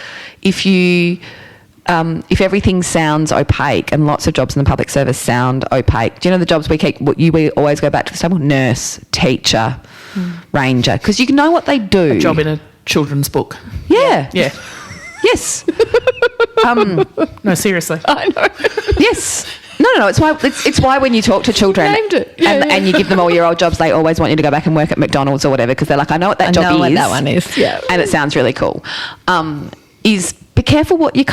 if if everything sounds opaque, and lots of jobs in the public service sound opaque. Do you know the jobs we always go back to the table? Nurse, teacher, ranger, because you know what they do. A job in a children's book. Yeah. Yeah. Yes. No, seriously. I know. Yes. No. It's why when you talk to children and you give them all your old jobs, they always want you to go back and work at McDonald's or whatever, because they're like, I know what that job is. I know what that one is. Yeah. And it sounds really cool. Is be careful what you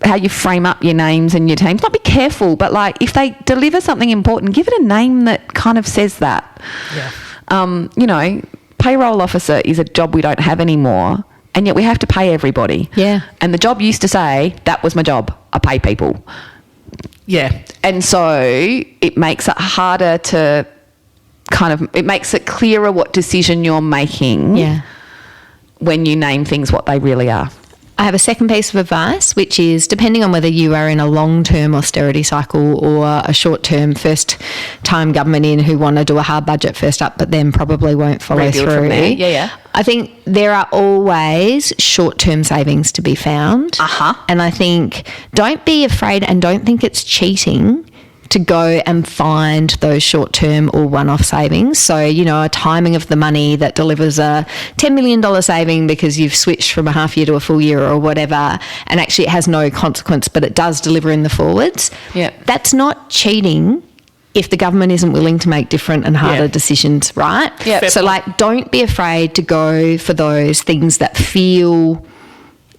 how you frame up your names and your teams. Not be careful, but like if they deliver something important, give it a name that kind of says that. Yeah. Payroll officer is a job we don't have anymore, and yet we have to pay everybody. Yeah. And the job used to say, that was my job. I pay people. Yeah. And so it makes it harder to it makes it clearer what decision you're making when you name things what they really are. I have a second piece of advice, which is depending on whether you are in a long-term austerity cycle or a short-term first-time government in who want to do a hard budget first up but then probably won't follow through. From there. Yeah. I think there are always short-term savings to be found. And I think don't be afraid and don't think it's cheating to go and find those short-term or one-off savings. So, a timing of the money that delivers a $10 million saving because you've switched from a half year to a full year or whatever, and actually it has no consequence, but it does deliver in the forwards. Yeah. That's not cheating if the government isn't willing to make different and harder decisions, right? Yeah. So, don't be afraid to go for those things that feel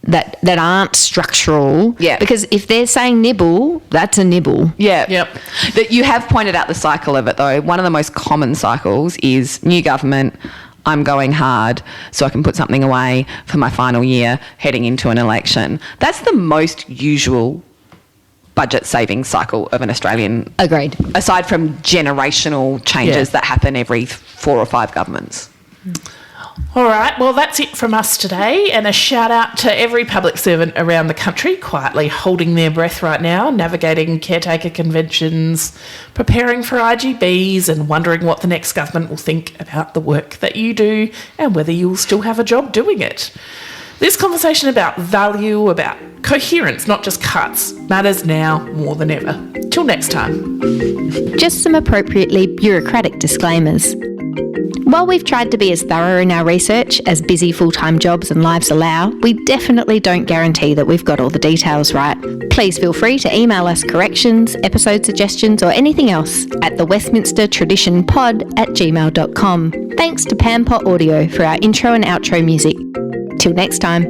that aren't structural. Yeah. Because if they're saying nibble, that's a nibble. Yeah. Yep. That you have pointed out the cycle of it, though. One of the most common cycles is new government, I'm going hard so I can put something away for my final year heading into an election. That's the most usual budget savings cycle of an Australian. Agreed. Aside from generational changes that happen every 4 or 5 governments. All right, well, that's it from us today, and a shout out to every public servant around the country quietly holding their breath right now, navigating caretaker conventions, preparing for IGBs, and wondering what the next government will think about the work that you do and whether you'll still have a job doing it. This conversation about value, about coherence, not just cuts, matters now more than ever. Till next time. Just some appropriately bureaucratic disclaimers. While we've tried to be as thorough in our research as busy full-time jobs and lives allow, we definitely don't guarantee that we've got all the details right. Please feel free to email us corrections, episode suggestions or anything else at thewestminstertraditionpod@gmail.com. Thanks to Pampot Audio for our intro and outro music. Till next time.